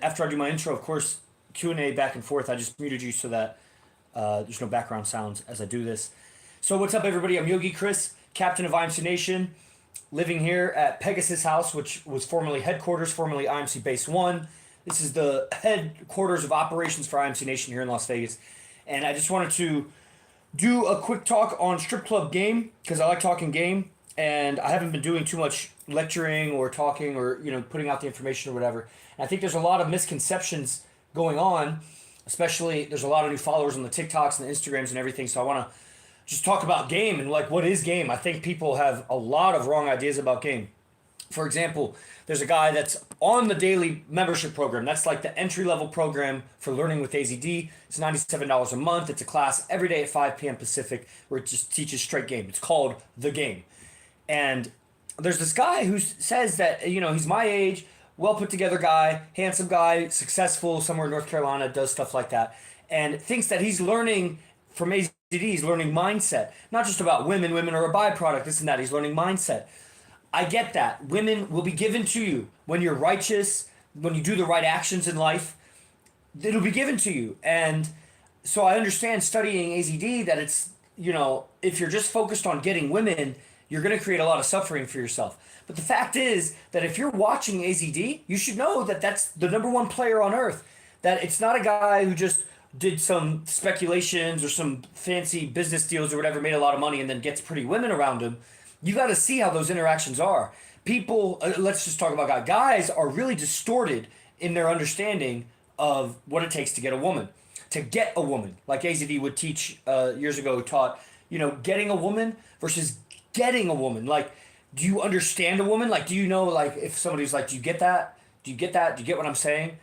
after I do my intro, of course, Q&A back and forth. I just muted you so that there's no background sounds as I do this. So what's up, everybody? I'm Yogi Chris, captain of IMC Nation, living here at Pegasus House, which was formerly headquarters, formerly IMC Base 1. This is the headquarters of operations for IMC Nation here in Las Vegas. And I just wanted to do a quick talk on strip club game because I like talking game, and I haven't been doing too much lecturing or talking or putting out the information or whatever. And I think there's a lot of misconceptions going on, especially there's a lot of new followers on the TikToks and the Instagrams and everything. So I want to just talk about game and like what is game. I think people have a lot of wrong ideas about game. For example, there's a guy that's on the daily membership program. That's like the entry-level program for learning with AZD. It's $97 a month. It's a class every day at 5 p.m. Pacific where it just teaches straight game. It's called The Game. And there's this guy who says that, he's my age, well put together guy, handsome guy, successful somewhere in North Carolina, does stuff like that, and thinks that he's learning from AZD, he's learning mindset. Not just about women are a byproduct, this and that. He's learning mindset. I get that. Women will be given to you when you're righteous, when you do the right actions in life. It'll be given to you. And so I understand studying AZD that it's, if you're just focused on getting women, you're going to create a lot of suffering for yourself. But the fact is that if you're watching AZD, you should know that that's the number one player on earth. That it's not a guy who just did some speculations or some fancy business deals or whatever, made a lot of money and then gets pretty women around him. You got to see how those interactions are. People, let's just talk about guys. Guys are really distorted in their understanding of what it takes to get a woman. To get a woman, like AZD would teach years ago, taught, getting a woman versus getting a woman. Like, do you understand a woman? Like, do you know, like, if somebody's like, do you get that? Do you get that? Do you get what I'm saying?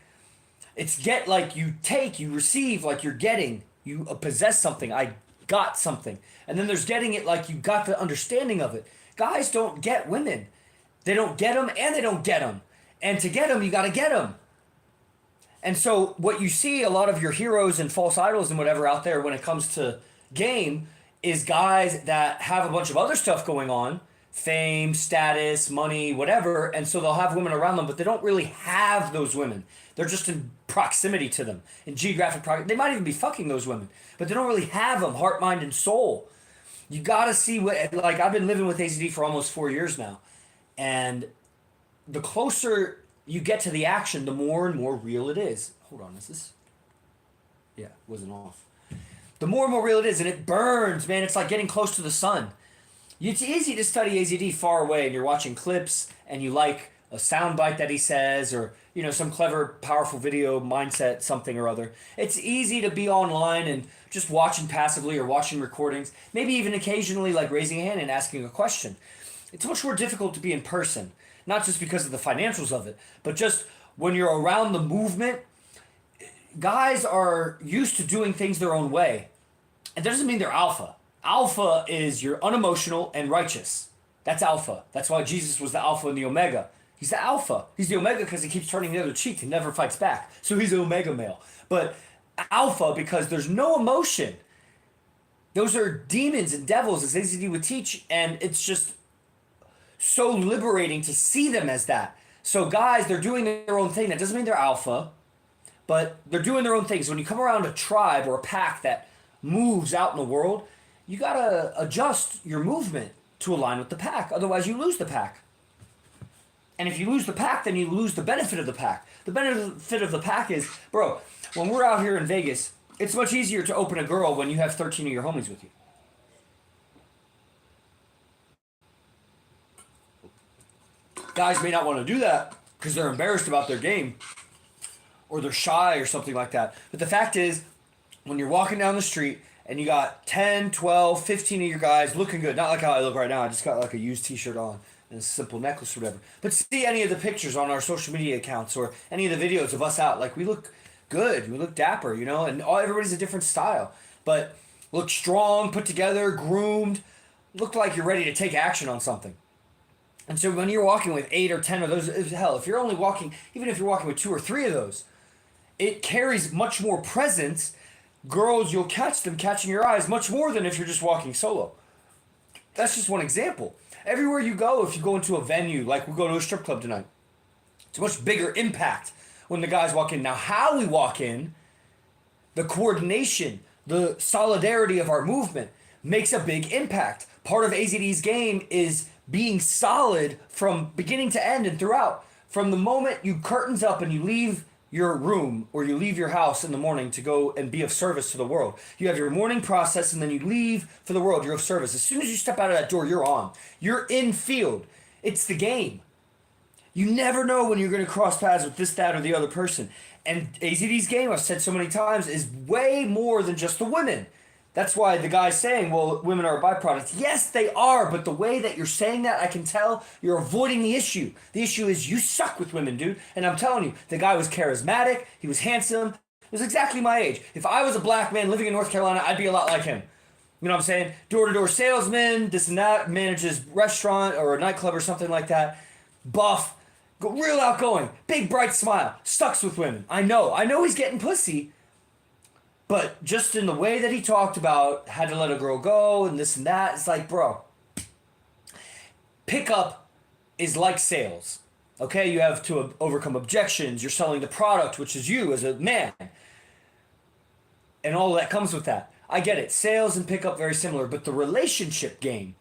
It's get like you take, you receive, like you're getting, you possess something. I got something. And then there's getting it like you got the understanding of it. Guys don't get women. They don't get them and they don't get them. And to get them, you got to get them. And so what you see a lot of your heroes and false idols and whatever out there when it comes to game is guys that have a bunch of other stuff going on, fame, status, money, whatever, and so they'll have women around them, but they don't really have those women. They're just in proximity to them, in geographic proximity. They might even be fucking those women, but they don't really have them, heart, mind, and soul. You gotta see what, like, I've been living with AZD for almost 4 years now, and the closer you get to the action, the more and more real it is. Hold on, is this? Yeah, it wasn't off. The more and more real it is, and it burns, man. It's like getting close to the sun. It's easy to study AZD far away, and you're watching clips, and you like a soundbite that he says, or some clever, powerful video, mindset, something or other. It's easy to be online and just watching passively or watching recordings, maybe even occasionally like raising a hand and asking a question. It's much more difficult to be in person, not just because of the financials of it, but just when you're around the movement. Guys are used to doing things their own way. It doesn't mean they're alpha. Alpha is you're unemotional and righteous. That's alpha. That's why Jesus was the alpha and the omega. He's the alpha. He's the omega because he keeps turning the other cheek and never fights back. So he's an omega male. But alpha because there's no emotion. Those are demons and devils, as AZD would teach, and it's just so liberating to see them as that. So guys, they're doing their own thing. That doesn't mean they're alpha, but they're doing their own things. When you come around a tribe or a pack that moves out in the world, you gotta adjust your movement to align with the pack. Otherwise, you lose the pack. And if you lose the pack, then you lose the benefit of the pack. The benefit of the pack is, bro, when we're out here in Vegas, it's much easier to open a girl when you have 13 of your homies with you. Guys may not want to do that because they're embarrassed about their game or they're shy or something like that. But the fact is, when you're walking down the street and you got 10, 12, 15 of your guys looking good, not like how I look right now, I just got like a used t-shirt on and a simple necklace or whatever. But see any of the pictures on our social media accounts or any of the videos of us out, like we look good, we look dapper, and everybody's a different style. But look strong, put together, groomed, look like you're ready to take action on something. And so when you're walking with 8 or 10 of those, hell, if you're only walking, even if you're walking with 2 or 3 of those, it carries much more presence. Girls, you'll catch them catching your eyes much more than if you're just walking solo. That's just one example. Everywhere you go, if you go into a venue, like we go to a strip club tonight, it's a much bigger impact when the guys walk in. Now, how we walk in, the coordination, the solidarity of our movement makes a big impact. Part of AZD's game is being solid from beginning to end and throughout. From the moment you curtains up and you leave your room or you leave your house in the morning to go and be of service to the world. You have your morning process and then you leave for the world. You're of service. As soon as you step out of that door, you're on. You're in field. It's the game. You never know when you're going to cross paths with this, that, or the other person. And AZD's game, I've said so many times, is way more than just the women. That's why the guy's saying, well, women are a byproduct. Yes, they are, but the way that you're saying that, I can tell you're avoiding the issue. The issue is you suck with women, dude. And I'm telling you, the guy was charismatic. He was handsome. He was exactly my age. If I was a black man living in North Carolina, I'd be a lot like him. You know what I'm saying? Door-to-door salesman, this and that, manages restaurant or a nightclub or something like that. Buff, real outgoing, big bright smile, sucks with women. I know he's getting pussy. But just in the way that he talked about had to let a girl go and this and that, it's like, bro, pickup is like sales. Okay, you have to overcome objections. You're selling the product, which is you as a man. And all that comes with that. I get it. Sales and pickup very similar, but the relationship game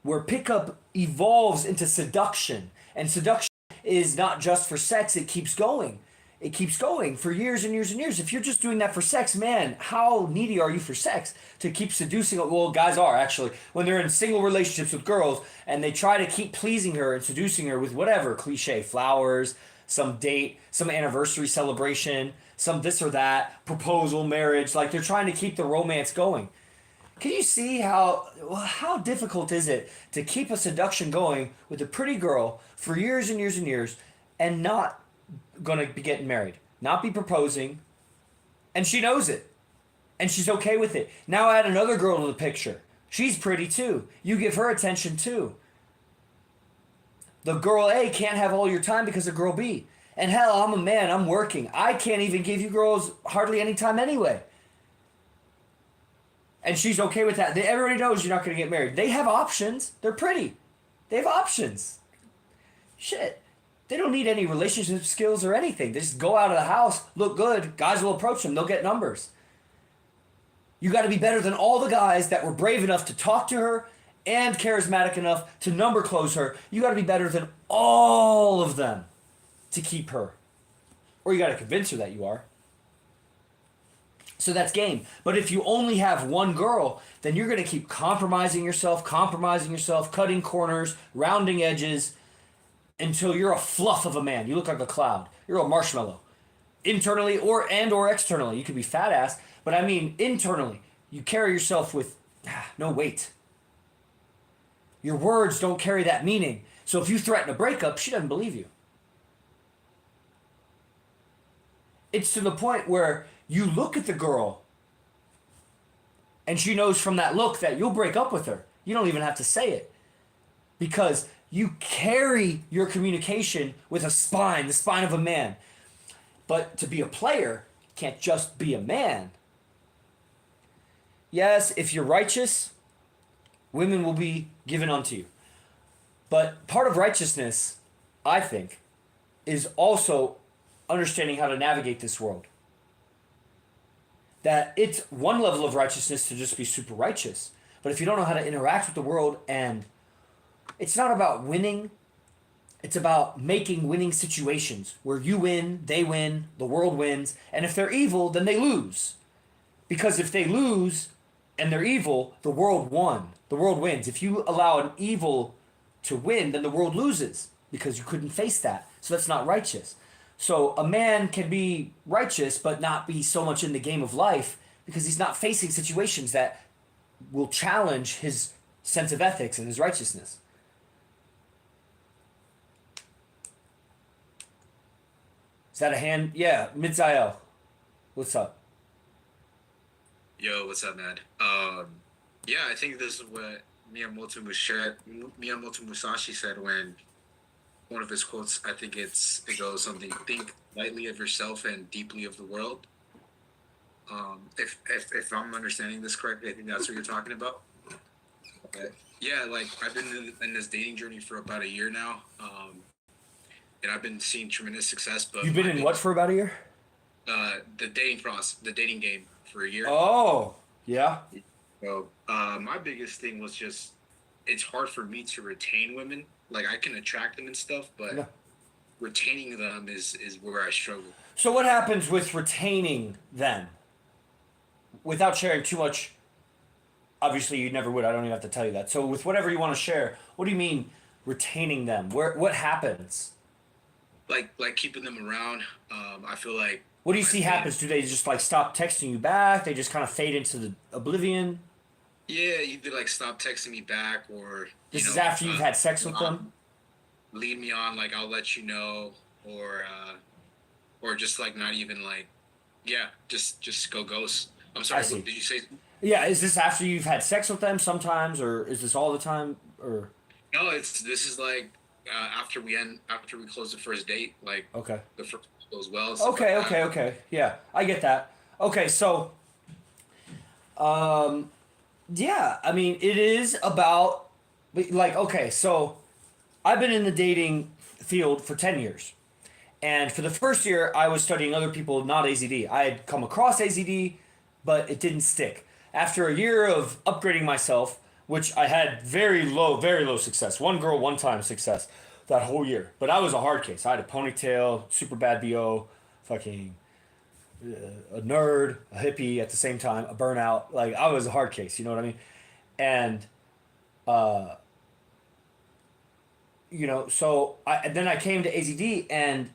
where pickup evolves into seduction, and seduction is not just for sex, it keeps going. It keeps going for years and years and years. If you're just doing that for sex, man, how needy are you for sex to keep seducing? Well, guys are actually when they're in single relationships with girls and they try to keep pleasing her and seducing her with whatever cliche, flowers, some date, some anniversary celebration, some this or that, proposal, marriage. Like they're trying to keep the romance going. Can you see how difficult is it to keep a seduction going with a pretty girl for years and years and years and not gonna be getting married, not be proposing, and she knows it, and she's okay with it. Now add another girl to the picture. She's pretty too. You give her attention too. The girl A can't have all your time because of girl B. And hell, I'm a man, I'm working. I can't even give you girls hardly any time anyway. And she's okay with that. Everybody knows you're not gonna get married. They have options. They're pretty. They have options. Shit. They don't need any relationship skills or anything. They just go out of the house, look good, guys will approach them, they'll get numbers. You got to be better than all the guys that were brave enough to talk to her and charismatic enough to number close her. You got to be better than all of them to keep her. Or you got to convince her that you are. So that's game. But if you only have one girl, then you're going to keep compromising yourself, cutting corners, rounding edges, until you're a fluff of a man. You look like a cloud. You're a marshmallow. Internally or externally. You could be fat ass, but I mean internally. You carry yourself with no weight. Your words don't carry that meaning. So if you threaten a breakup, she doesn't believe you. It's to the point where you look at the girl and she knows from that look that you'll break up with her. You don't even have to say it. Because you carry your communication with a spine, the spine of a man. But to be a player, you can't just be a man. Yes, if you're righteous, women will be given unto you. But part of righteousness, I think, is also understanding how to navigate this world. That it's one level of righteousness to just be super righteous. But if you don't know how to interact with the world, and it's not about winning, it's about making winning situations where you win, they win, the world wins, and if they're evil, then they lose. Because if they lose and they're evil, the world won. The world wins. If you allow an evil to win, then the world loses because you couldn't face that. So that's not righteous. So a man can be righteous but not be so much in the game of life because he's not facing situations that will challenge his sense of ethics and his righteousness. Is that a hand? Yeah, Midzael. What's up? Yo, what's up, man? Yeah, I think this is what Miyamoto Musashi said when one of his quotes, I think it goes something, think lightly of yourself and deeply of the world. If I'm understanding this correctly, I think that's what you're talking about. Okay. Yeah, like I've been in this dating journey for about a year now. and I've been seeing tremendous success. But You've been in what for about a year? the dating process, the dating game for a year. Oh, yeah. So my biggest thing was just it's hard for me to retain women. Like I can attract them and stuff, but Yeah. retaining them is where I struggle. So what happens with retaining them? Without sharing too much, obviously you never would. I don't even have to tell you that. So with whatever you want to share, what do you mean retaining them? What happens? Like keeping them around. I feel like What do you see happens? Do they just like stop texting you back? They just kind of fade into the oblivion? yeah, either like stop texting me back or This is after you've had sex with them? lead me on like I'll let you know or just like not even like yeah just go ghost. I'm sorry. I see. What did you say? Yeah, is this after you've had sex with them sometimes, or is this all the time? Or No, this is like after we close the first date, like okay, the first goes well. Stuff okay, like okay, that. okay. Yeah, I get that. Okay, so, um, yeah, I mean, it is about like okay, so I've been in the dating field for 10 years. And for the first year, I was studying other people, not AZD. I had come across AZD, but it didn't stick. After a year of upgrading myself, which I had very low success. One girl, one time success that whole year. But I was a hard case. I had a ponytail, super bad BO, fucking a nerd, a hippie at the same time, a burnout. Like, I was a hard case, you know what I mean? And, uh, so then I came to AZD and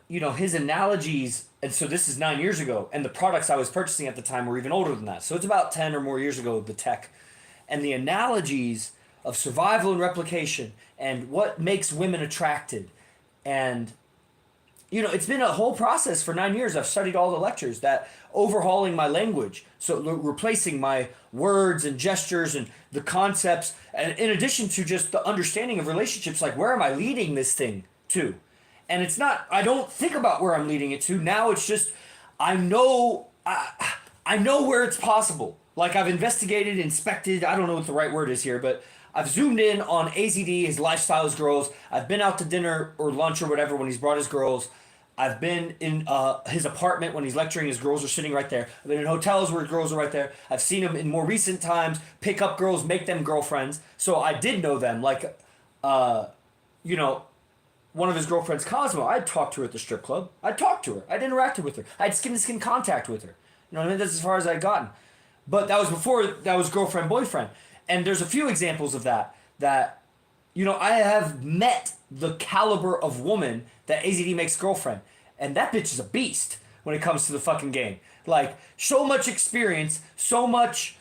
his analogies, and so this is 9 years ago, and the products I was purchasing at the time were even older than that. So it's about 10 or more years ago, the tech. And the analogies of survival and replication and what makes women attracted. And, it's been a whole process for 9 years. I've studied all the lectures, that overhauling my language. So replacing my words and gestures and the concepts, and in addition to just the understanding of relationships, like where am I leading this thing to? And it's not, I don't think about where I'm leading it to. Now it's just, I know, I know where it's possible. Like I've investigated, inspected, I don't know what the right word is here, but I've zoomed in on AZD, his lifestyle, his girls. I've been out to dinner or lunch or whatever when he's brought his girls. I've been in his apartment when he's lecturing, his girls are sitting right there. I've been in hotels where his girls are right there. I've seen him in more recent times pick up girls, make them girlfriends. So I did know them. Like, one of his girlfriends, Cosmo, I'd talk to her at the strip club. I'd talk to her. I'd interacted with her. I had skin-to-skin contact with her. You know what I mean? That's as far as I'd gotten. But that was before that was girlfriend, boyfriend. And there's a few examples of that, I have met the caliber of woman that AZD makes girlfriend. And that bitch is a beast when it comes to the fucking game. Like, so much experience, so much...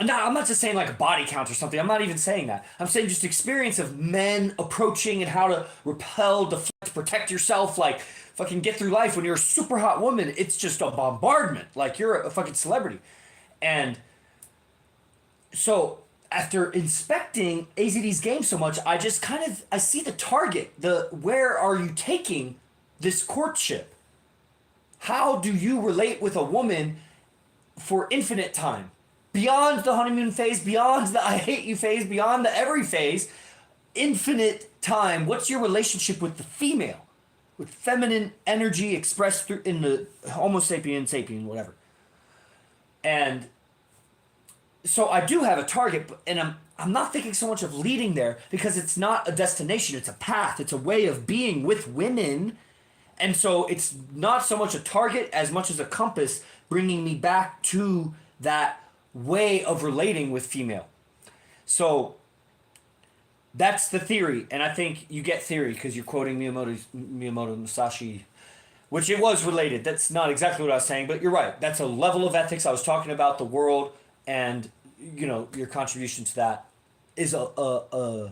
No, I'm not just saying like a body count or something. I'm not even saying that. I'm saying just experience of men approaching and how to repel, deflect, protect yourself. Like, fucking get through life. When you're a super hot woman, it's just a bombardment. Like, you're a fucking celebrity. And so after inspecting AZD's game so much, I just I see the target. Where are you taking this courtship? How do you relate with a woman for infinite time? Beyond the honeymoon phase, beyond the I hate you phase, beyond the every phase, infinite time. What's your relationship with the female? With feminine energy expressed through in the Homo sapien, whatever. And so I do have a target, and I'm not thinking so much of leading there because it's not a destination, it's a path, it's a way of being with women. And so it's not so much a target as much as a compass bringing me back to that way of relating with female. So that's the theory, and I think you get theory because you're quoting Miyamoto Musashi, which it was related. That's not exactly what I was saying, but you're right. That's a level of ethics. I was talking about the world, and your contribution to that is a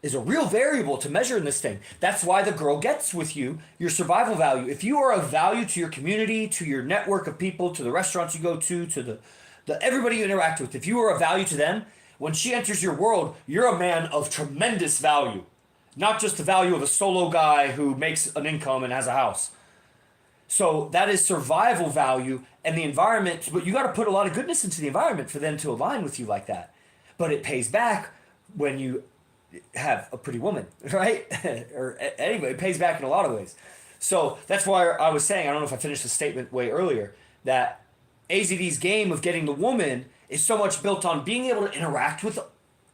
real variable to measure in this thing. That's why the girl gets with you your survival value. If you are of value to your community, to your network of people, to the restaurants you go to the everybody you interact with, if you are of value to them, when she enters your world, you're a man of tremendous value. Not just the value of a solo guy who makes an income and has a house. So that is survival value, and the environment, but you got to put a lot of goodness into the environment for them to align with you like that. But it pays back when you have a pretty woman, right? Or anyway, it pays back in a lot of ways. So that's why I was saying, I don't know if I finished the statement way earlier, that AZD's game of getting the woman is so much built on being able to interact with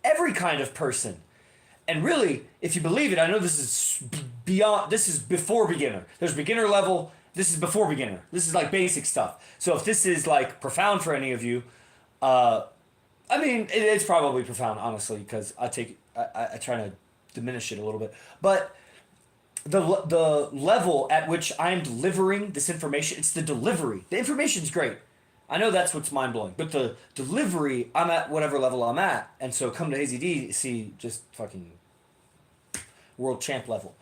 every kind of person. And really, if you believe it, I know this is beyond, this is before beginner. There's beginner level, this is before beginner. This is like basic stuff. So if this is like profound for any of you, I mean, it's probably profound, honestly, because I try to diminish it a little bit. But the level at which I'm delivering this information, it's the delivery. The information's great. I know that's what's mind blowing, but the delivery, I'm at whatever level I'm at, and so come to AZD, see just fucking world champ level.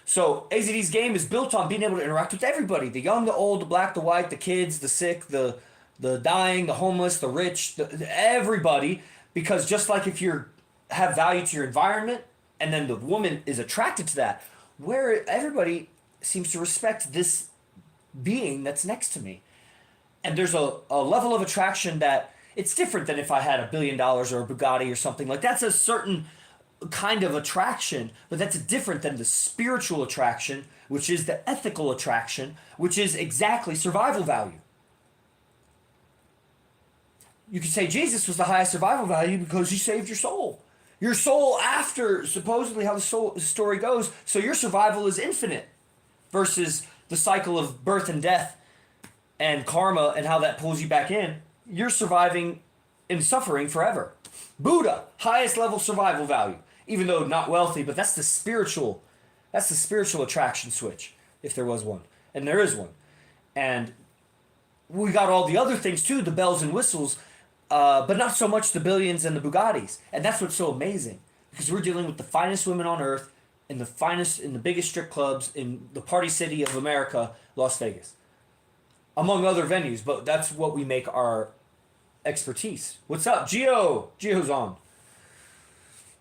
So AZD's game is built on being able to interact with everybody: the young, the old, the black, the white, the kids, the sick, the dying, the homeless, the rich, everybody. Because just like if you have value to your environment, and then the woman is attracted to that, where everybody seems to respect this being that's next to me. And there's a level of attraction that it's different than if I had $1 billion or a Bugatti or something. Like, that's a certain kind of attraction, but that's different than the spiritual attraction, which is the ethical attraction, which is exactly survival value. You could say Jesus was the highest survival value because he saved your soul. Your soul, after supposedly how the story goes, so your survival is infinite versus the cycle of birth and death and karma and how that pulls you back in. You're surviving in suffering forever. Buddha, highest level survival value, even though not wealthy, but that's the spiritual attraction switch, if there was one. And there is one. And we got all the other things too, the bells and whistles, but not so much the billions and the Bugattis. And that's what's so amazing, because we're dealing with the finest women on earth in the biggest strip clubs in the party city of America, Las Vegas, among other venues. But that's what we make our expertise. What's up, Gio? Gio's on.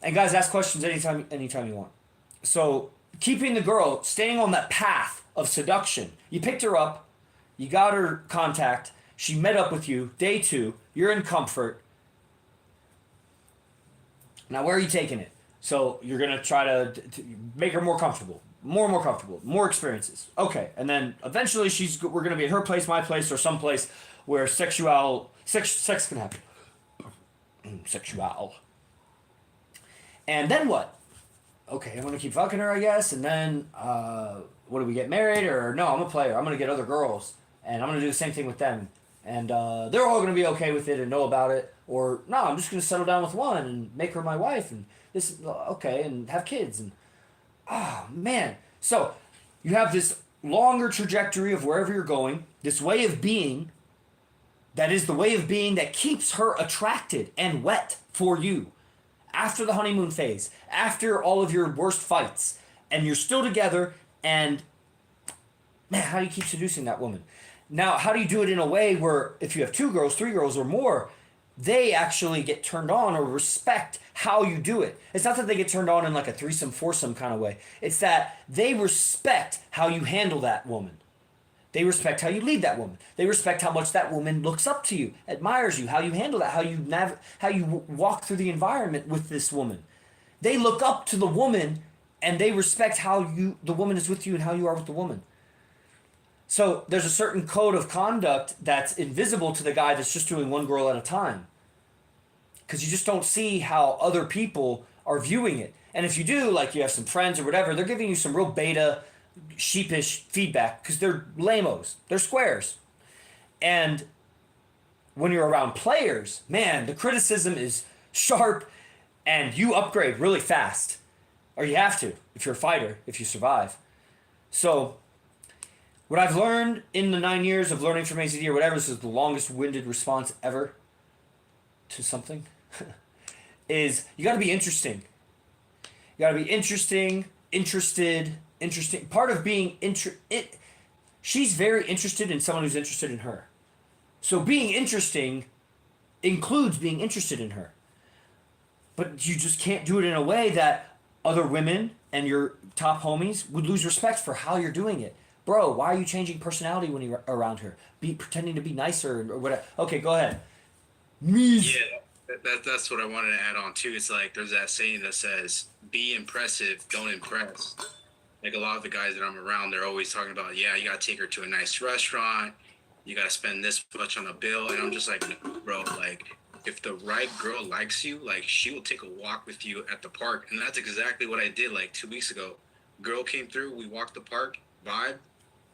And guys, ask questions anytime you want. So keeping the girl, staying on that path of seduction. You picked her up, you got her contact, she met up with you, day 2, you're in comfort. Now where are you taking it? So you're going to try to make her more comfortable, more experiences. Okay, and then eventually we're going to be at her place, my place, or some place where sex can happen. Sexual. And then what? Okay, I'm going to keep fucking her, I guess, and then what, do we get married? Or no, I'm a player. I'm going to get other girls, and I'm going to do the same thing with them. And they're all going to be okay with it and know about it. Or no, I'm just going to settle down with one and make her my wife, and this, okay, and have kids. And oh man, so you have this longer trajectory of wherever you're going, this way of being that is the way of being that keeps her attracted and wet for you after the honeymoon phase, after all of your worst fights, and you're still together. And man, how do you keep seducing that woman? Now, how do you do it in a way where if you have 2 girls, 3 girls, or more, they actually get turned on or respect how you do it? It's not that they get turned on in like a threesome, foursome kind of way. It's that they respect how you handle that woman. They respect how you lead that woman. They respect how much that woman looks up to you, admires you, how you handle that, how you walk through the environment with this woman. They look up to the woman, and they respect how the woman is with you and how you are with the woman. So there's a certain code of conduct that's invisible to the guy that's just doing one girl at a time, because you just don't see how other people are viewing it. And if you do, like you have some friends or whatever, they're giving you some real beta, sheepish feedback because they're lamos, they're squares. And when you're around players, man, the criticism is sharp, and you upgrade really fast, or you have to if you're a fighter, if you survive. So what I've learned in the 9 years of learning from AZD or whatever, this is the longest winded response ever to something, is you got to be interesting. You got to be interesting. Part of being she's very interested in someone who's interested in her. So being interesting includes being interested in her. But you just can't do it in a way that other women and your top homies would lose respect for how you're doing it. Bro, why are you changing personality when you're around her? Pretending to be nicer or whatever. Okay, go ahead. Yeah, That's what I wanted to add on too. It's like there's that saying that says, "Be impressive, don't impress." Like a lot of the guys that I'm around, they're always talking about, yeah, you gotta take her to a nice restaurant, you gotta spend this much on a bill, and I'm just like, no, bro, like if the right girl likes you, like she will take a walk with you at the park, and that's exactly what I did like 2 weeks ago. Girl came through, we walked the park, vibe,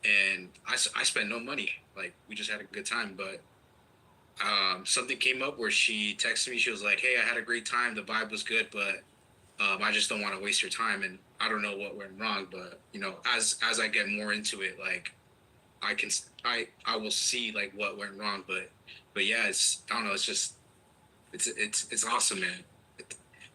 and I spent no money. Like we just had a good time, but something came up where she texted me. She was like, "Hey, I had a great time. The vibe was good, but I just don't want to waste your time." And I don't know what went wrong, but as I get more into it, like I can I will see like what went wrong. But yeah, it's I don't know. It's just it's awesome, man.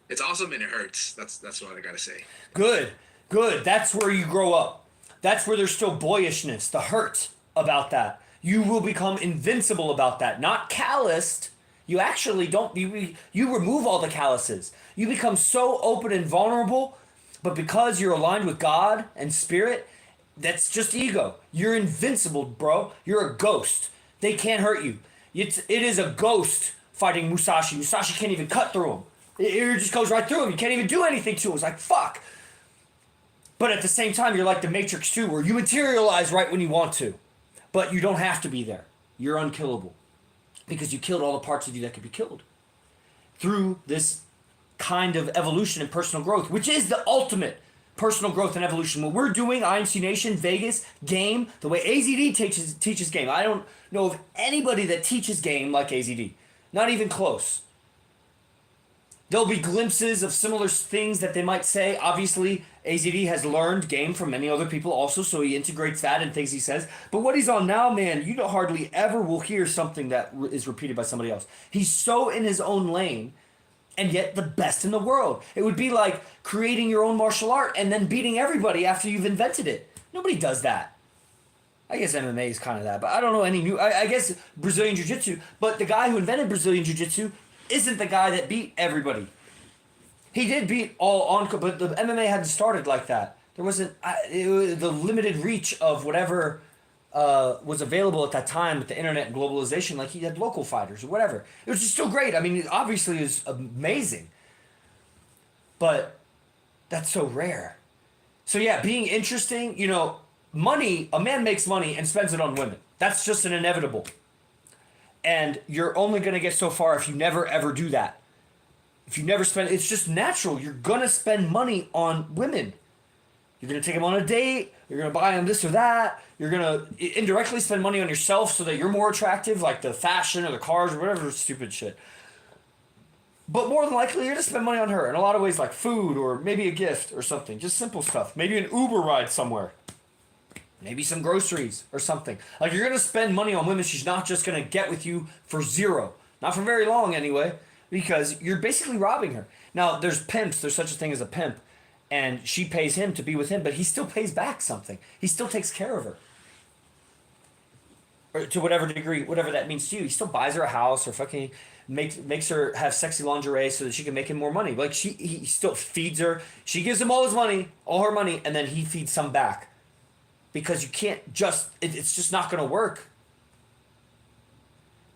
It's awesome and it hurts. That's what I gotta say. Good, good. That's where you grow up. That's where there's still boyishness, the hurt about that. You will become invincible about that, not calloused. You actually don't. You remove all the calluses. You become so open and vulnerable, but because you're aligned with God and Spirit, that's just ego. You're invincible, bro. You're a ghost. They can't hurt you. It is a ghost fighting Musashi. Musashi can't even cut through him. It just goes right through him. You can't even do anything to him. It's like, fuck. But at the same time, you're like the Matrix 2, where you materialize right when you want to. But you don't have to be there. You're unkillable. Because you killed all the parts of you that could be killed. Through this kind of evolution and personal growth, which is the ultimate personal growth and evolution. What we're doing, IMC Nation, Vegas, game, the way AZD teaches game. I don't know of anybody that teaches game like AZD. Not even close. There'll be glimpses of similar things that they might say. Obviously, AZD has learned game from many other people also, so he integrates that in things he says. But what he's on now, man, you hardly ever will hear something that is repeated by somebody else. He's so in his own lane, and yet the best in the world. It would be like creating your own martial art and then beating everybody after you've invented it. Nobody does that. I guess MMA is kind of that, but I don't know any new. I guess Brazilian Jiu-Jitsu, but the guy who invented Brazilian Jiu-Jitsu isn't the guy that beat everybody. He did beat all on, but the MMA hadn't started like that. There wasn't the limited reach of whatever was available at that time with the internet and globalization. Like he had local fighters or whatever. It was just still great. I mean, it obviously is amazing, but that's so rare. So yeah, being interesting. Money. A man makes money and spends it on women. That's just an inevitable. And you're only going to get so far if you never ever do that. If you never spend, it's just natural. You're going to spend money on women. You're going to take them on a date. You're going to buy them this or that. You're going to indirectly spend money on yourself so that you're more attractive, like the fashion or the cars or whatever stupid shit. But more than likely, you're going to spend money on her in a lot of ways, like food or maybe a gift or something. Just simple stuff. Maybe an Uber ride somewhere. Maybe some groceries or something. Like you're going to spend money on women she's not just going to get with you for zero. Not for very long anyway, because you're basically robbing her. Now, there's pimps. There's such a thing as a pimp. And she pays him to be with him, but he still pays back something. He still takes care of her. Or to whatever degree, whatever that means to you. He still buys her a house or fucking makes her have sexy lingerie so that she can make him more money. Like he still feeds her. She gives him all his money, all her money, and then he feeds some back. Because you can't just, it's just not going to work.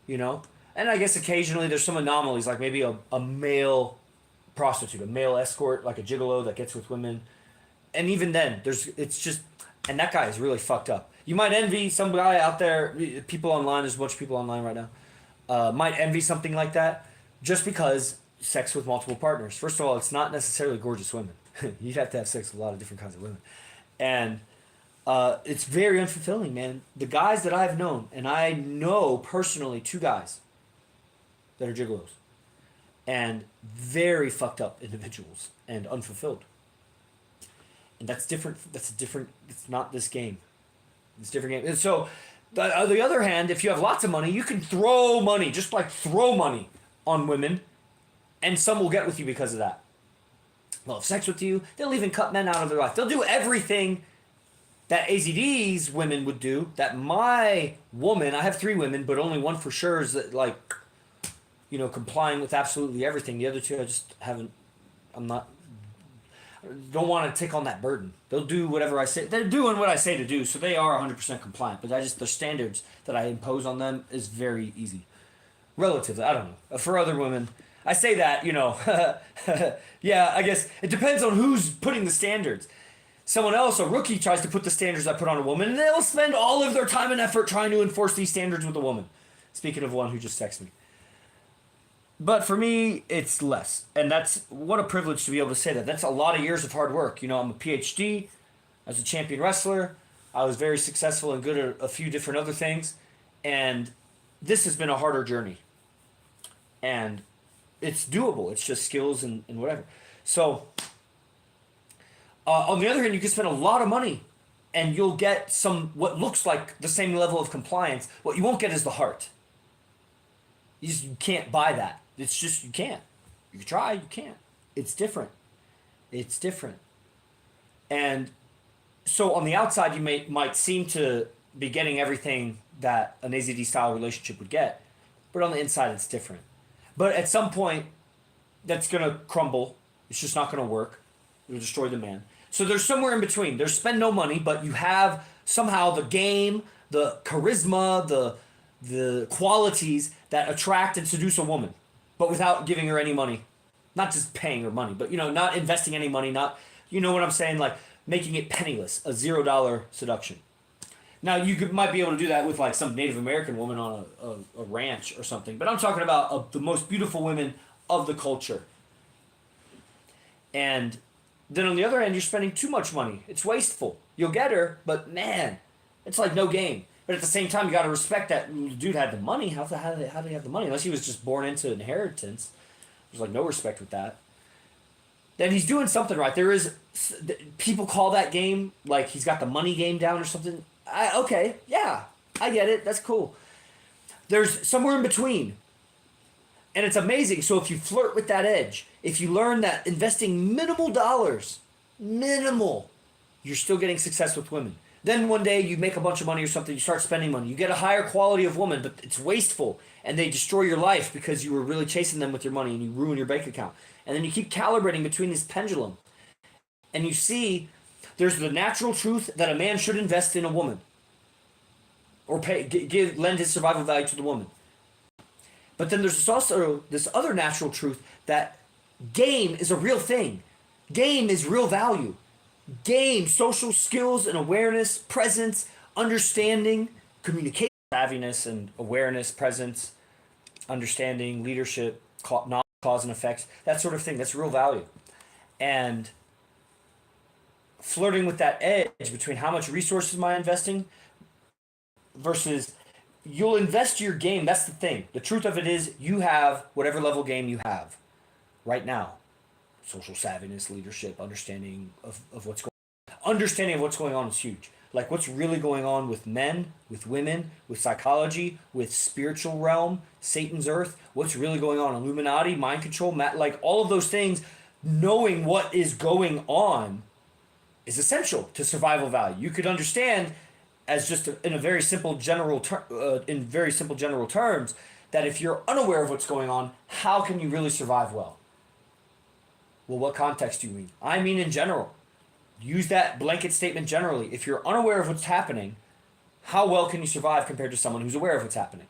And I guess occasionally there's some anomalies, like maybe a male prostitute, a male escort, like a gigolo that gets with women. And even then, and that guy is really fucked up. You might envy some guy out there, people online, there's a bunch of people online right now, might envy something like that just because sex with multiple partners. First of all, it's not necessarily gorgeous women. You'd have to have sex with a lot of different kinds of women. And it's very unfulfilling, man. The guys that I've known, and I know personally 2 guys that are gigolos, and very fucked up individuals and unfulfilled. And that's different. It's not this game. It's a different game. And so, on the other hand, if you have lots of money, you can throw money, just like throw money on women, and some will get with you because of that. They'll have sex with you. They'll even cut men out of their life. They'll do everything that AZD's women would do, that my woman, I have 3 women, but only one for sure is that, like, complying with absolutely everything. The other 2, I just don't want to take on that burden. They'll do whatever I say. They're doing what I say to do, so they are 100% compliant. But the standards that I impose on them is very easy. Relatively, I don't know. For other women, I say that, yeah, I guess it depends on who's putting the standards. Someone else, a rookie, tries to put the standards I put on a woman, and they'll spend all of their time and effort trying to enforce these standards with a woman. Speaking of one who just texted me. But for me, it's less. And that's what a privilege to be able to say that. That's a lot of years of hard work. I'm a PhD, I was a champion wrestler, I was very successful and good at a few different other things. And this has been a harder journey. And it's doable. It's just skills and whatever. So, on the other hand, you can spend a lot of money and you'll get what looks like the same level of compliance. What you won't get is the heart. You can't buy that. It's just, you can't. You can try, you can't. It's different. It's different. And so on the outside, you might seem to be getting everything that an AZD style relationship would get, but on the inside, it's different. But at some point, that's going to crumble. It's just not going to work. It'll destroy the man. So there's somewhere in between. There's spend no money, but you have somehow the game, the charisma, the qualities that attract and seduce a woman, but without giving her any money. Not just paying her money, but not investing any money, not, you know what I'm saying, like making it penniless, a $0 seduction. Now might be able to do that with like some Native American woman on a ranch or something, but I'm talking about the most beautiful women of the culture. And then on the other end, you're spending too much money. It's wasteful. You'll get her, but man, it's like no game. But at the same time, you got to respect that the dude had the money. How did he have the money? Unless he was just born into inheritance. There's like no respect with that. Then he's doing something right. There is, people call that game like he's got the money game down or something. Okay, yeah, I get it. That's cool. There's somewhere in between. And it's amazing. So if you flirt with that edge, if you learn that investing minimal dollars, you're still getting success with women. Then one day you make a bunch of money or something, you start spending money. You get a higher quality of woman, but it's wasteful. And they destroy your life because you were really chasing them with your money and you ruin your bank account. And then you keep calibrating between this pendulum. And you see there's the natural truth that a man should invest in a woman. Or lend his survival value to the woman. But then there's also this other natural truth that game is a real thing. Game is real value. Game, social skills and awareness, presence, understanding, communication, savviness and awareness, presence, understanding, leadership, knowledge, cause and effects, that sort of thing. That's real value. And flirting with that edge between how much resources am I investing versus you'll invest your game. That's the thing. The truth of it is you have whatever level game you have right now. Social savviness, leadership, understanding of what's going on. Understanding of what's going on is huge. Like what's really going on with men, with women, with psychology, with spiritual realm, Satan's earth, what's really going on, Illuminati, mind control, like all of those things, knowing what is going on is essential to survival value. You could understand as just in very simple general terms that if you're unaware of what's going on, how can you really survive well? Well, what context do you mean? I mean in general. Use that blanket statement generally. If you're unaware of what's happening, how well can you survive compared to someone who's aware of what's happening?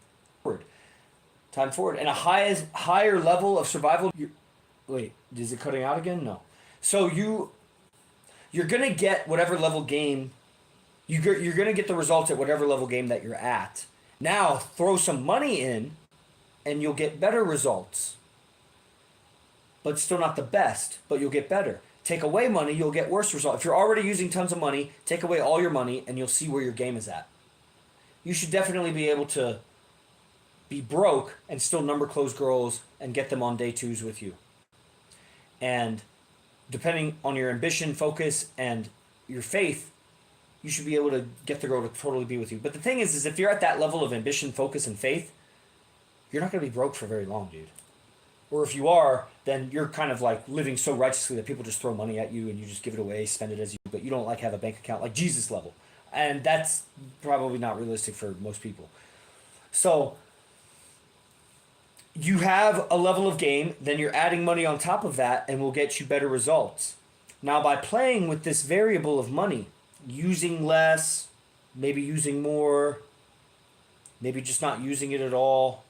Time forward. And a higher level of survival. Wait, is it cutting out again? No. So you're going to get whatever level game, you're going to get the results at whatever level game that you're at. Now, throw some money in, and you'll get better results. But still not the best, but you'll get better. Take away money, you'll get worse results. If you're already using tons of money, take away all your money, and you'll see where your game is at. You should definitely be able to be broke and still number close girls and get them on day twos with you. And depending on your ambition, focus, and your faith, you should be able to get the girl to totally be with you. But the thing is if you're at that level of ambition, focus, and faith, you're not going to be broke for very long, dude. Or if you are, then you're kind of like living so righteously that people just throw money at you and you just give it away, spend it as you, but you don't like have a bank account like Jesus level. And that's probably not realistic for most people. So you have a level of game, then you're adding money on top of that and will get you better results. Now by playing with this variable of money, using less, maybe using more, maybe just not using it at all,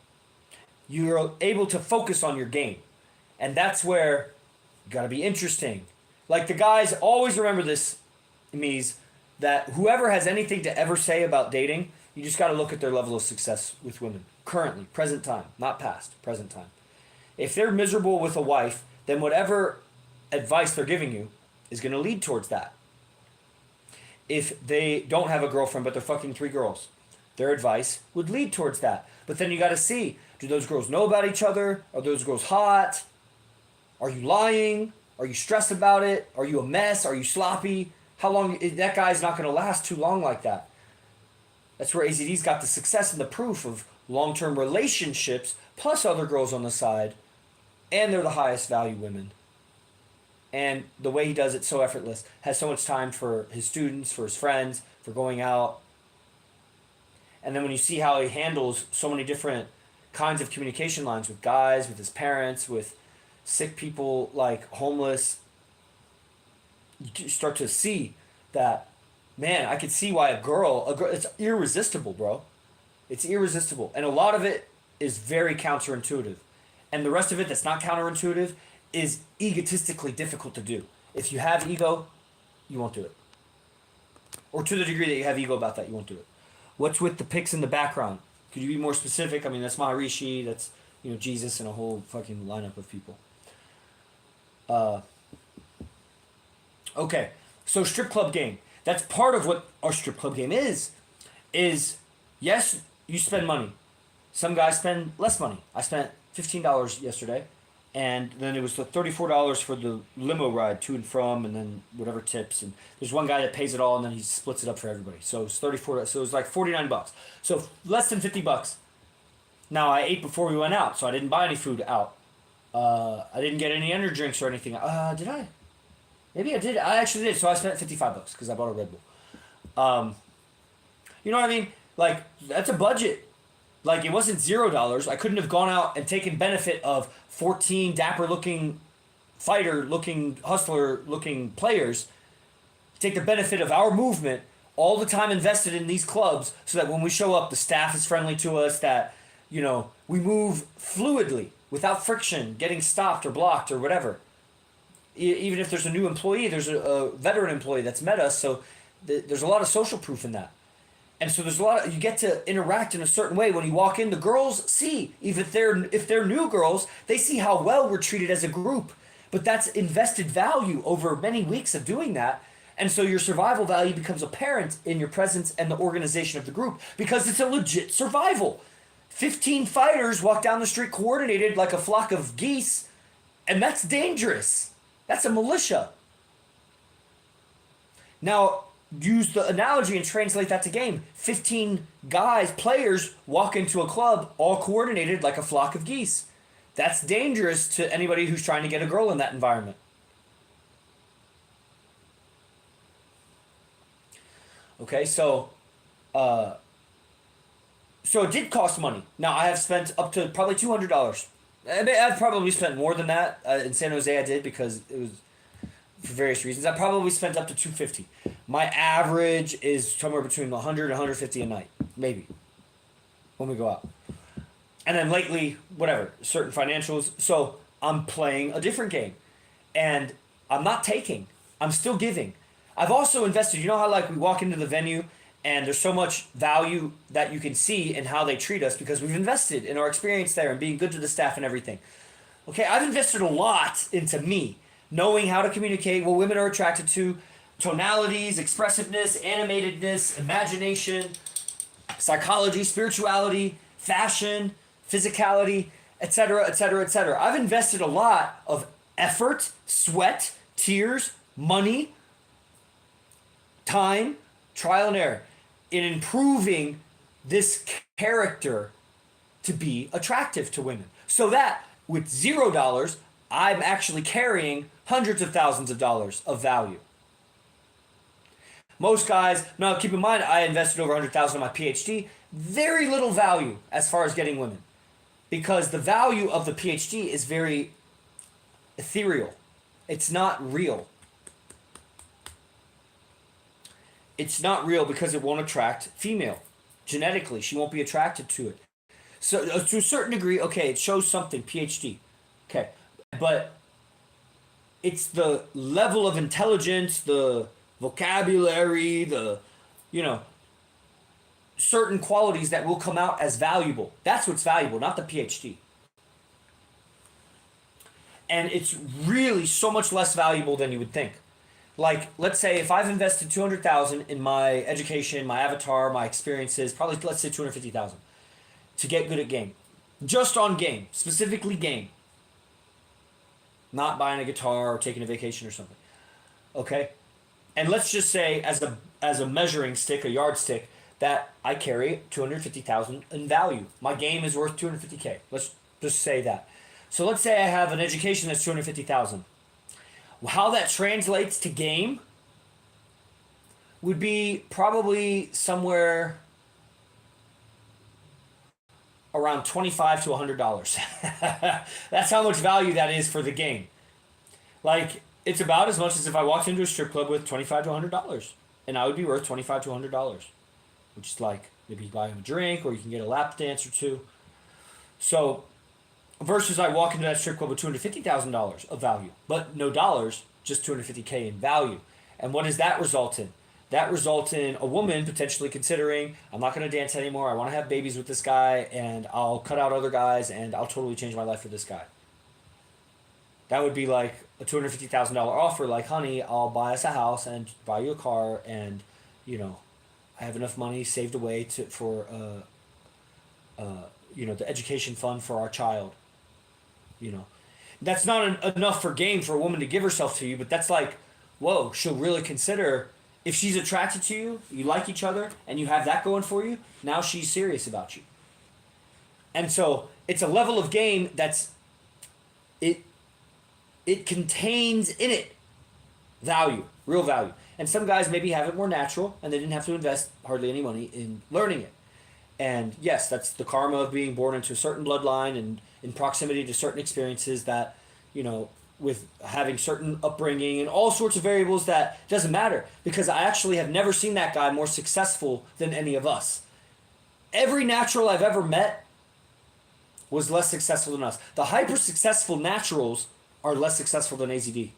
you're able to focus on your game. And that's where you got to be interesting. Like the guys always remember this, Mies, that whoever has anything to ever say about dating, you just got to look at their level of success with women. Currently, present time, not past, present time. If they're miserable with a wife, then whatever advice they're giving you is going to lead towards that. If they don't have a girlfriend but they're fucking 3 girls, their advice would lead towards that. But then you got to see, do those girls know about each other? Are those girls hot? Are you lying? Are you stressed about it? Are you a mess? Are you sloppy? How long? That guy's not going to last too long like that. That's where AZD's got the success and the proof of long-term relationships plus other girls on the side, and they're the highest value women. And the way he does it so effortless, has so much time for his students, for his friends, for going out. And then when you see how he handles so many different kinds of communication lines with guys, with his parents, with sick people like homeless, you start to see that, man, I could see why a girl, it's irresistible, bro. It's irresistible. And a lot of it is very counterintuitive. And the rest of it that's not counterintuitive is egotistically difficult to do. If you have ego, you won't do it. Or to the degree that you have ego about that, you won't do it. What's with the pics in the background? Could you be more specific? I mean, that's Maharishi, that's, Jesus and a whole fucking lineup of people. Okay, so strip club game. That's part of what our strip club game is yes, you spend money. Some guys spend less money. I spent $15 yesterday, and then it was the $34 for the limo ride to and from, and then whatever tips. And there's one guy that pays it all, and then he splits it up for everybody. So it's $34. So it was like $49. So less than $50. Now I ate before we went out, so I didn't buy any food out. I didn't get any energy drinks or anything. Did I? Maybe I did. I actually did. So I spent $55 because I bought a Red Bull. You know what I mean? Like, that's a budget. Like, it wasn't $0. I couldn't have gone out and taken benefit of 14 dapper-looking, fighter-looking, hustler-looking players. Take the benefit of our movement, all the time invested in these clubs, so that when we show up, the staff is friendly to us, that, we move fluidly, without friction, getting stopped or blocked or whatever. Even if there's a new employee, there's a veteran employee that's met us, so there's a lot of social proof in that. And so there's a lot of, you get to interact in a certain way. When you walk in, the girls see, even if they're new girls, they see how well we're treated as a group. But that's invested value over many weeks of doing that. And so your survival value becomes apparent in your presence and the organization of the group, because it's a legit survival. 15 fighters walk down the street coordinated like a flock of geese, and that's dangerous. That's a militia. Now, use the analogy and translate that to game. 15 guys, players, walk into a club all coordinated like a flock of geese. That's dangerous to anybody who's trying to get a girl in that environment. Okay, so it did cost money. Now, I have spent up to probably $200. I've probably spent more than that. In San Jose I did, because it was for various reasons. I probably spent up to $250. My average is somewhere between $100 and $150 a night, maybe, when we go out. And then lately, whatever, certain financials. So I'm playing a different game. And I'm not taking. I'm still giving. I've also invested. You know how, like, we walk into the venue and there's so much value that you can see in how they treat us because we've invested in our experience there and being good to the staff and everything. Okay, I've invested a lot into me, knowing how to communicate, what women are attracted to, tonalities, expressiveness, animatedness, imagination, psychology, spirituality, fashion, physicality, etc., etc., etc. I've invested a lot of effort, sweat, tears, money, time, trial and error in improving this character to be attractive to women. So that with $0, I'm actually carrying hundreds of thousands of dollars of value. Most guys, now keep in mind, I invested over $100,000 in my PhD. Very little value as far as getting women, because the value of the PhD is very ethereal. It's not real. It's not real because it won't attract female. Genetically, she won't be attracted to it. So to a certain degree, okay, it shows something, PhD. Okay, but it's the level of intelligence, the vocabulary, the, you know, certain qualities that will come out as valuable. That's what's valuable, not the PhD. And it's really so much less valuable than you would think. Like, let's say if I've invested 200,000 in my education, my avatar, my experiences, probably let's say 250,000 to get good at game. Just on game, specifically game. Not buying a guitar or taking a vacation or something. Okay? And let's just say as a measuring stick, a yardstick, that I carry 250,000 in value. My game is worth 250K. Let's just say that. So let's say I have an education that's 250,000. How that translates to game would be probably somewhere around $25 to $100. That's how much value that is for the game. Like, it's about as much as if I walked into a strip club with $25 to $100, and I would be worth $25 to $100, which is like maybe you buy him a drink or you can get a lap dance or two. So, versus I walk into that strip club with $250,000 of value, but no dollars, just $250K in value. And what does that result in? That results in a woman potentially considering, I'm not going to dance anymore, I want to have babies with this guy, and I'll cut out other guys, and I'll totally change my life for this guy. That would be like a $250,000 offer, like, honey, I'll buy us a house and buy you a car, and, you know, I have enough money saved away for you know, the education fund for our child. You know, that's not enough for game for a woman to give herself to you, but that's like, whoa, she'll really consider if she's attracted to you, you like each other, and you have that going for you. Now she's serious about you. And so it's a level of game that's it contains in it value, real value. And some guys maybe have it more natural, and they didn't have to invest hardly any money in learning it. And yes, that's the karma of being born into a certain bloodline and in proximity to certain experiences that, you know, with having certain upbringing and all sorts of variables that doesn't matter, because I actually have never seen that guy more successful than any of us. Every natural I've ever met was less successful than us. The hyper successful naturals are less successful than AZD.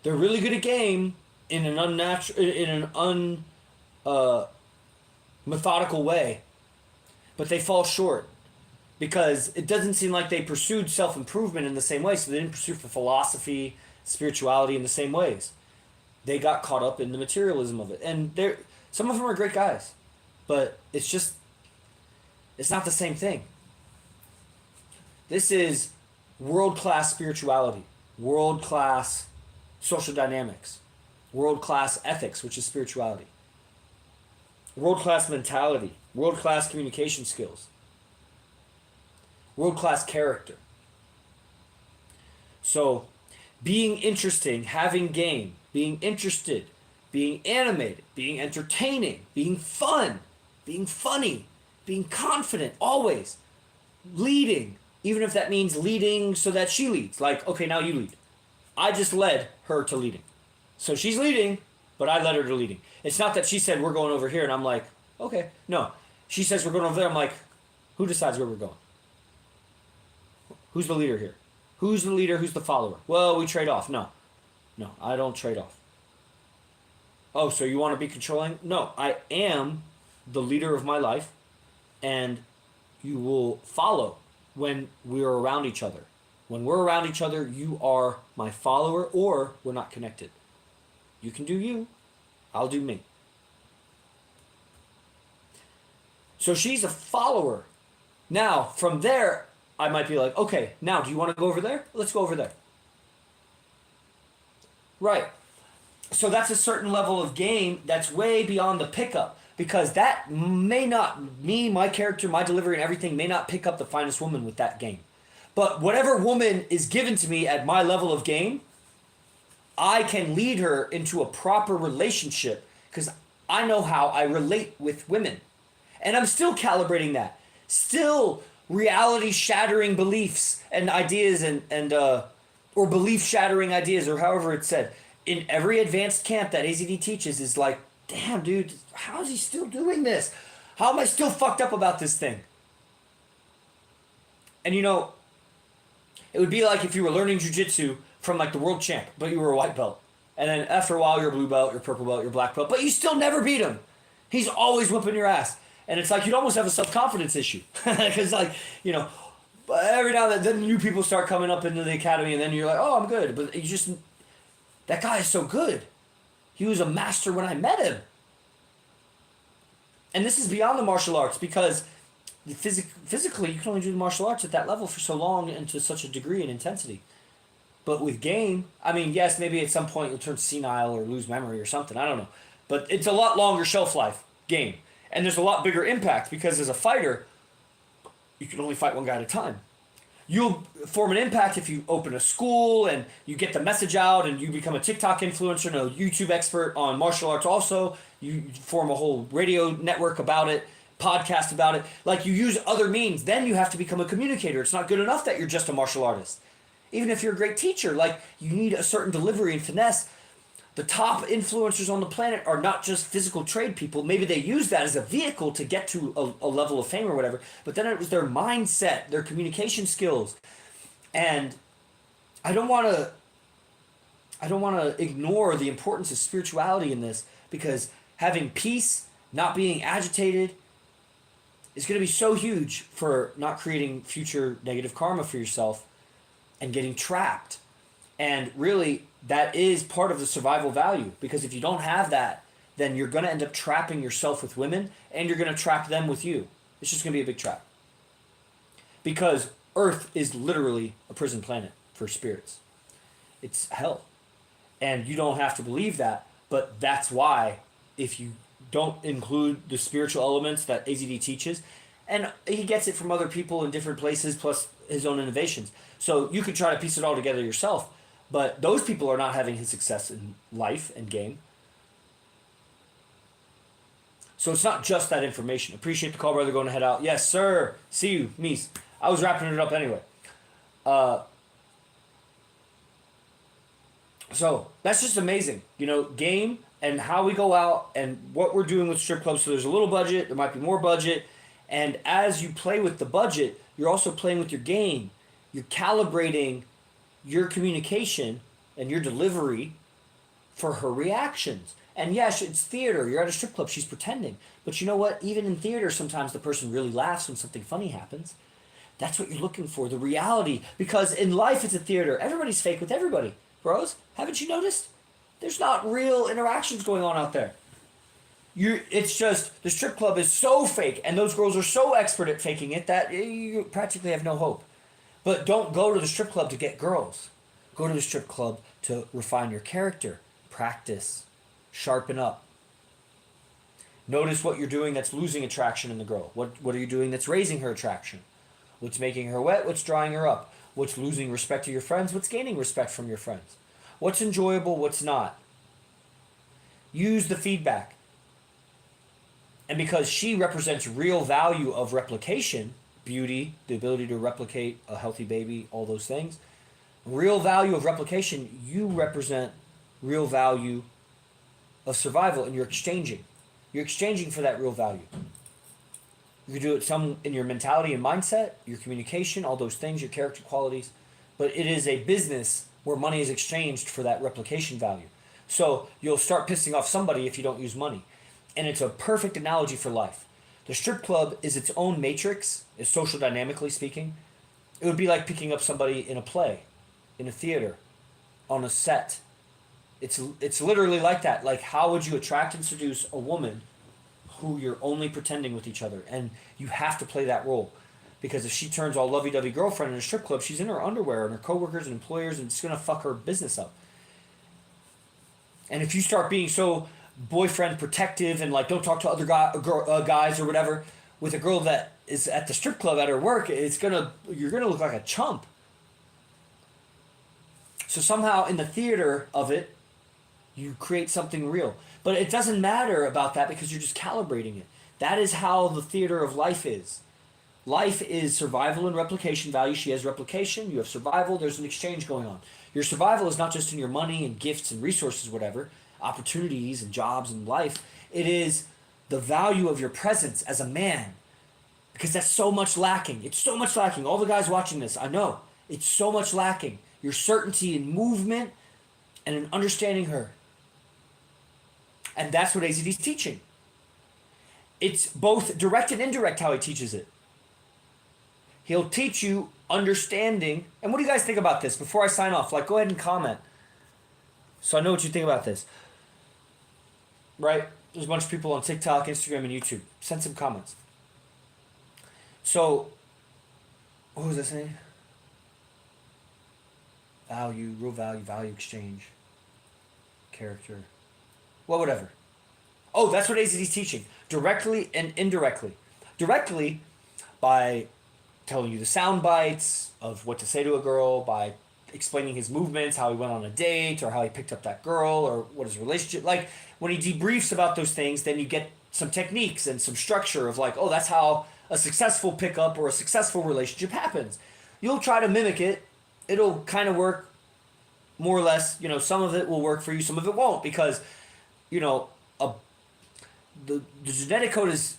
They're really good at game in an methodical way, but they fall short because it doesn't seem like they pursued self-improvement in the same way. So they didn't pursue philosophy, spirituality in the same ways. They got caught up in the materialism of it. And some of them are great guys, but it's not the same thing. This is world-class spirituality, world-class social dynamics, world-class ethics, which is spirituality, world-class mentality, world-class communication skills, world-class character. So, being interesting, having game, being interested, being animated, being entertaining, being fun, being funny, being confident, always, leading, even if that means leading so that she leads. Like, okay, now you lead. I just led her to leading. So she's leading, but I led her to leading. It's not that she said, we're going over here, and I'm like, okay. No. She says, we're going over there. I'm like, who decides where we're going? Who's the leader here? Who's the leader? Who's the follower? Well, we trade off. No, I don't trade off. Oh, so you want to be controlling? No, I am the leader of my life, and you will follow when we are around each other. When we're around each other, you are my follower, or we're not connected. You can do you. I'll do me. So she's a follower. Now, from there, I might be like, okay, now, do you want to go over there? Let's go over there. Right. So that's a certain level of game that's way beyond the pickup, because that may not, me, my character, my delivery and everything may not pick up the finest woman with that game. But whatever woman is given to me at my level of game, I can lead her into a proper relationship because I know how I relate with women. And I'm still calibrating that. Still reality-shattering beliefs and ideas or belief-shattering ideas, or however it's said. In every advanced camp that AZD teaches is like, damn, dude, how is he still doing this? How am I still fucked up about this thing? And you know, It would be like if you were learning jujitsu from like the world champ, but you were a white belt. And then after a while, you're a blue belt, you're purple belt, you're black belt, but you still never beat him. He's always whooping your ass. And it's like you'd almost have a self-confidence issue. Because like, you know, every now and then new people start coming up into the academy and then you're like, oh, I'm good. But you just, that guy is so good. He was a master when I met him. And this is beyond the martial arts because physically you can only do the martial arts at that level for so long and to such a degree and intensity. But with game, I mean, yes, maybe at some point you'll turn senile or lose memory or something. I don't know. But it's a lot longer shelf life game. And there's a lot bigger impact because as a fighter, you can only fight one guy at a time. You'll form an impact if you open a school and you get the message out and you become a TikTok influencer and a YouTube expert on martial arts also. You form a whole radio network about it, podcast about it. Like you use other means. Then you have to become a communicator. It's not good enough that you're just a martial artist. Even if you're a great teacher, like you need a certain delivery and finesse. The top influencers on the planet are not just physical trade people. Maybe they use that as a vehicle to get to a level of fame or whatever. But then it was their mindset, their communication skills. And I don't want to ignore the importance of spirituality in this because having peace, not being agitated, is going to be so huge for not creating future negative karma for yourself and getting trapped. And really, that is part of the survival value because if you don't have that, then you're going to end up trapping yourself with women and you're going to trap them with you. It's just going to be a big trap. Because Earth is literally a prison planet for spirits. It's hell. And you don't have to believe that, but that's why if you don't include the spiritual elements that AZD teaches, and he gets it from other people in different places plus his own innovations. So you could try to piece it all together yourself. But those people are not having his success in life and game. So it's not just that information. Appreciate the call, brother. Going to head out. Yes, sir. See you, Mies. I was wrapping it up anyway. So that's just amazing. You know, game and how we go out and what we're doing with strip clubs. So there's a little budget. There might be more budget. And as you play with the budget, you're also playing with your game. You're calibrating your communication and your delivery for her reactions. And yes, it's theater. You're at a strip club. She's pretending. But you know what? Even in theater, sometimes the person really laughs when something funny happens. That's what you're looking for, the reality. Because in life, it's a theater. Everybody's fake with everybody. Bros, haven't you noticed? There's not real interactions going on out there. It's just the strip club is so fake, and those girls are so expert at faking it that you practically have no hope. But don't go to the strip club to get girls. Go to the strip club to refine your character, practice, sharpen up. Notice what you're doing that's losing attraction in the girl. What are you doing that's raising her attraction? What's making her wet? What's drying her up? What's losing respect to your friends? What's gaining respect from your friends? What's enjoyable? What's not? Use the feedback. And because she represents real value of replication, beauty, the ability to replicate a healthy baby, all those things, real value of replication, you represent real value of survival, and you're exchanging. You're exchanging for that real value. You can do it some in your mentality and mindset, your communication, all those things, your character qualities. But it is a business where money is exchanged for that replication value. So you'll start pissing off somebody if you don't use money. And it's a perfect analogy for life. The strip club is its own matrix, is social dynamically speaking. It would be like picking up somebody in a play, in a theater, on a set. It's literally like that. Like, how would you attract and seduce a woman who you're only pretending with each other? And you have to play that role. Because if she turns all lovey-dovey girlfriend in a strip club, she's in her underwear and her coworkers and employers, and it's going to fuck her business up. And if you start being so boyfriend protective and like don't talk to other guys or whatever with a girl that is at the strip club at her work, you're gonna look like a chump. So somehow in the theater of it, you create something real. But it doesn't matter about that because you're just calibrating it. That is how the theater of life is. Life is survival and replication value. She has replication, you have survival, there's an exchange going on. Your survival is not just in your money and gifts and resources, whatever, opportunities and jobs and life. It is the value of your presence as a man. Because that's so much lacking. It's so much lacking. All the guys watching this, I know. It's so much lacking. Your certainty in movement and in understanding her. And that's what AZD's teaching. It's both direct and indirect how he teaches it. He'll teach you understanding. And what do you guys think about this? Before I sign off, like, go ahead and comment, so I know what you think about this. Right? There's a bunch of people on TikTok, Instagram, and YouTube. Send some comments. So, what was I saying? Value, real value, value exchange, character. Well, whatever. Oh, that's what AZD's teaching. Directly and indirectly. Directly by telling you the sound bites of what to say to a girl, by explaining his movements, how he went on a date, or how he picked up that girl, or what his relationship. Like, when he debriefs about those things, then you get some techniques and some structure of like, oh, that's how a successful pickup or a successful relationship happens. You'll try to mimic it. It'll kind of work more or less. You know, some of it will work for you, some of it won't, because, you know, the genetic code is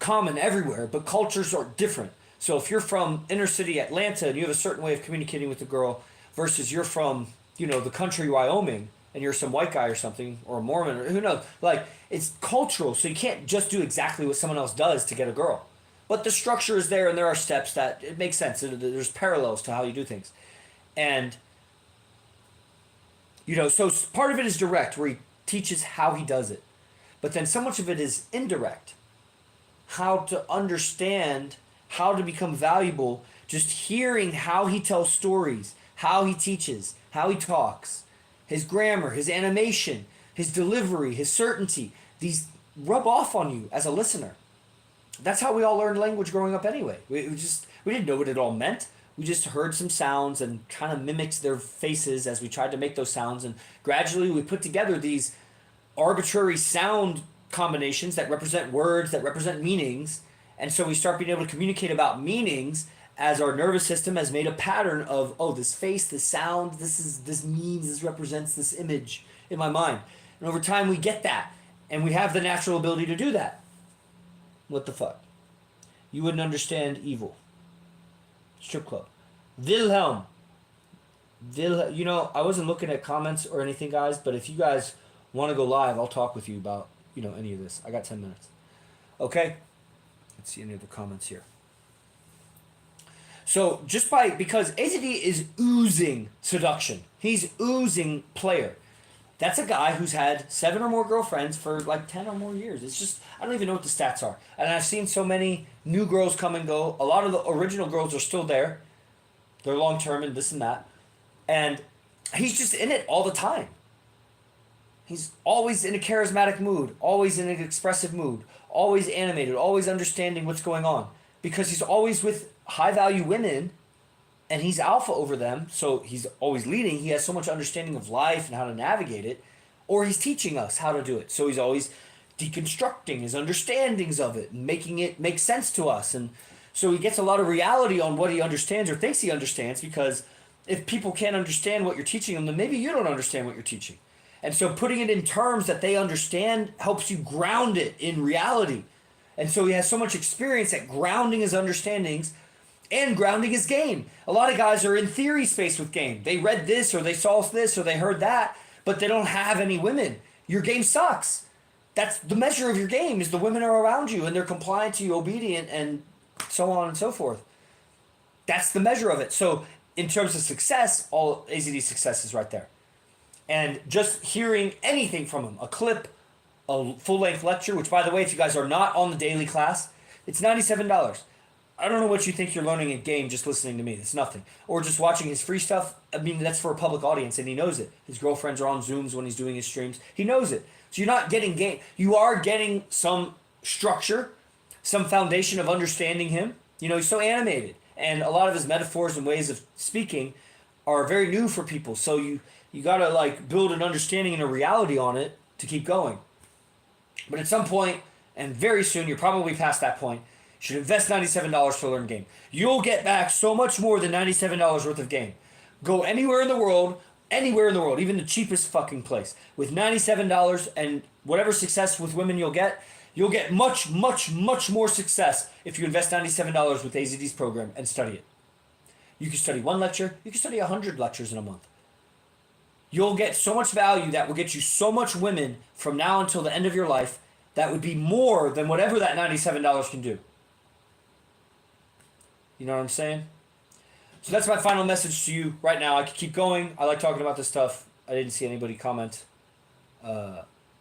common everywhere, but cultures are different. So if you're from inner city Atlanta and you have a certain way of communicating with a girl versus you're from, you know, the country Wyoming and you're some white guy or something, or a Mormon, or who knows, like, it's cultural. So you can't just do exactly what someone else does to get a girl. But the structure is there, and there are steps that it makes sense. There's parallels to how you do things. And, you know, so part of it is direct, where he teaches how he does it. But then so much of it is indirect. How to understand, how to become valuable, just hearing how he tells stories, how he teaches, how he talks, his grammar, his animation, his delivery, his certainty. These rub off on you as a listener. That's how we all learned language growing up anyway. We didn't know what it all meant. We just heard some sounds and kind of mimicked their faces as we tried to make those sounds. And gradually we put together these arbitrary sound combinations that represent words, that represent meanings. And so we start being able to communicate about meanings as our nervous system has made a pattern of, oh, this face, this sound, this means, this represents this image in my mind. And over time we get that. And we have the natural ability to do that. What the fuck? You wouldn't understand evil. Strip club. Wilhelm. You know, I wasn't looking at comments or anything, guys, but if you guys want to go live, I'll talk with you about, you know, any of this. I got 10 minutes. Okay? Let's see any of the comments here. So because AZD is oozing seduction. He's oozing player. That's a guy who's had 7 or more girlfriends for like 10 or more years. It's just, I don't even know what the stats are. And I've seen so many new girls come and go. A lot of the original girls are still there. They're long term and this and that. And he's just in it all the time. He's always in a charismatic mood, always in an expressive mood, always animated, always understanding what's going on. Because he's always with high value women and he's alpha over them, so he's always leading. He has so much understanding of life and how to navigate it, or he's teaching us how to do it. So he's always deconstructing his understandings of it and making it make sense to us. And so he gets a lot of reality on what he understands or thinks he understands, because if people can't understand what you're teaching them, then maybe you don't understand what you're teaching. And so putting it in terms that they understand helps you ground it in reality. And so he has so much experience at grounding his understandings and grounding his game. A lot of guys are in theory space with game. They read this, or they saw this, or they heard that, but they don't have any women. Your game sucks. That's the measure of your game, is the women are around you and they're compliant to you, obedient, and so on and so forth. That's the measure of it. So in terms of success, all AZD success is right there. And just hearing anything from him, a clip, a full-length lecture, which, by the way, if you guys are not on the daily class, it's $97. I don't know what you think you're learning in game just listening to me. It's nothing. Or just watching his free stuff. I mean, that's for a public audience, and he knows it. His girlfriends are on Zooms when he's doing his streams. He knows it. So you're not getting game. You are getting some structure, some foundation of understanding him. You know, he's so animated. And a lot of his metaphors and ways of speaking are very new for people. So you got to, like, build an understanding and a reality on it to keep going. But at some point, and very soon, you're probably past that point, you should invest $97 to learn game. You'll get back so much more than $97 worth of game. Go anywhere in the world, even the cheapest fucking place, with $97 and whatever success with women you'll get much, much, much more success if you invest $97 with AZD's program and study it. You can study one lecture. You can study 100 lectures in a month. You'll get so much value that will get you so much women from now until the end of your life that would be more than whatever that $97 can do. You know what I'm saying? So that's my final message to you right now. I could keep going. I like talking about this stuff. I didn't see anybody comment.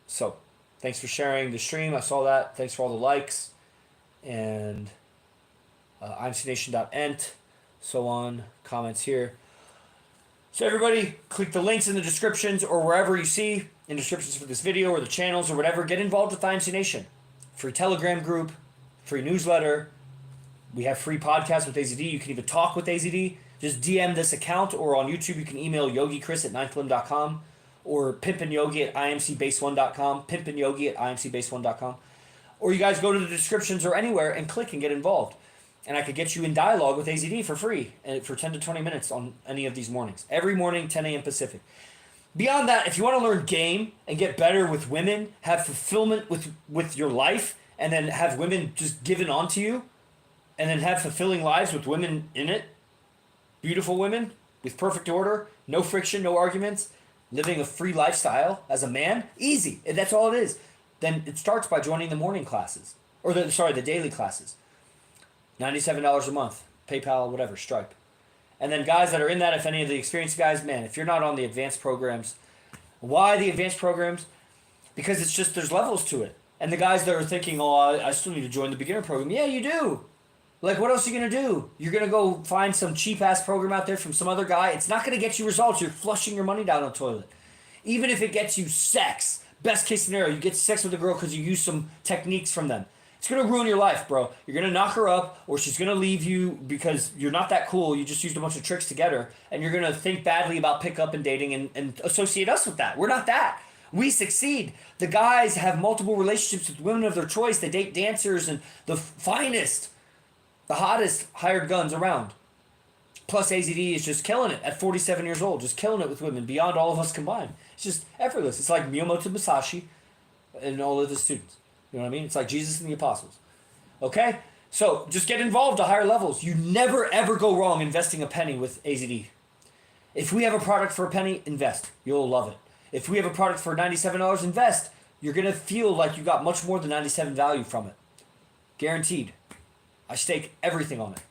So thanks for sharing the stream. I saw that. Thanks for all the likes. And imcnation.ent, so on, comments here. So everybody, click the links in the descriptions or wherever you see in descriptions for this video or the channels or whatever. Get involved with IMC Nation. Free Telegram group, free newsletter. We have free podcasts with AZD. You can even talk with AZD. Just DM this account, or on YouTube you can email yogichris@ninthlimb.com or pimpinyogi@imcbase1.com, pimpinyogi@imcbase1.com. Or you guys go to the descriptions or anywhere and click and get involved. And I could get you in dialogue with AZD for free and for 10 to 20 minutes on any of these mornings. Every morning, 10 a.m. Pacific. Beyond that, if you want to learn game and get better with women, have fulfillment with your life, and then have women just given onto you, and then have fulfilling lives with women in it, beautiful women with perfect order, no friction, no arguments, living a free lifestyle as a man, easy. That's all it is. Then it starts by joining the morning classes, or the daily classes. $97 a month, PayPal, whatever, Stripe. And then guys that are in that, if any of the experienced guys, man, if you're not on the advanced programs, why the advanced programs? Because it's just, there's levels to it. And the guys that are thinking, oh, I still need to join the beginner program. Yeah, you do. Like, what else are you going to do? You're going to go find some cheap-ass program out there from some other guy. It's not going to get you results. You're flushing your money down the toilet. Even if it gets you sex, best case scenario, you get sex with a girl because you use some techniques from them. It's going to ruin your life, bro. You're going to knock her up, or she's going to leave you because you're not that cool. You just used a bunch of tricks to get her, and you're going to think badly about pickup and dating and associate us with that. We're not that. We succeed. The guys have multiple relationships with women of their choice. They date dancers and the finest, the hottest hired guns around. Plus, AZD is just killing it at 47 years old, just killing it with women beyond all of us combined. It's just effortless. It's like Miyamoto Musashi and all of his students. You know what I mean? It's like Jesus and the apostles. Okay? So just get involved to higher levels. You never, ever go wrong investing a penny with AZD. If we have a product for a penny, invest. You'll love it. If we have a product for $97, invest. You're going to feel like you got much more than 97 value from it. Guaranteed. I stake everything on it.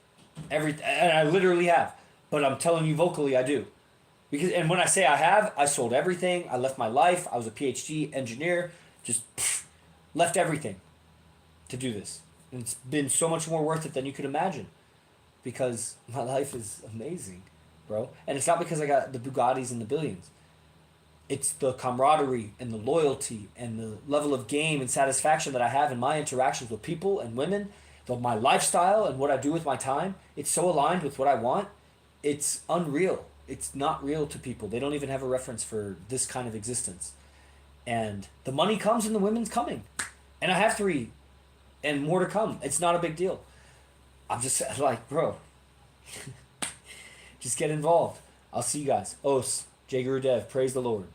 And I literally have. But I'm telling you vocally, I do. And when I say I have, I sold everything. I left my life. I was a PhD engineer. Just left everything to do this. And it's been so much more worth it than you could imagine. Because my life is amazing, bro. And it's not because I got the Bugattis and the billions. It's the camaraderie and the loyalty and the level of game and satisfaction that I have in my interactions with people and women. My lifestyle and what I do with my time. It's so aligned with what I want. It's unreal. It's not real to people. They don't even have a reference for this kind of existence. And the money comes and the women's coming. And I have 3 and more to come. It's not a big deal. I'm just like, bro, just get involved. I'll see you guys. Os, Jay Guru Dev, praise the Lord.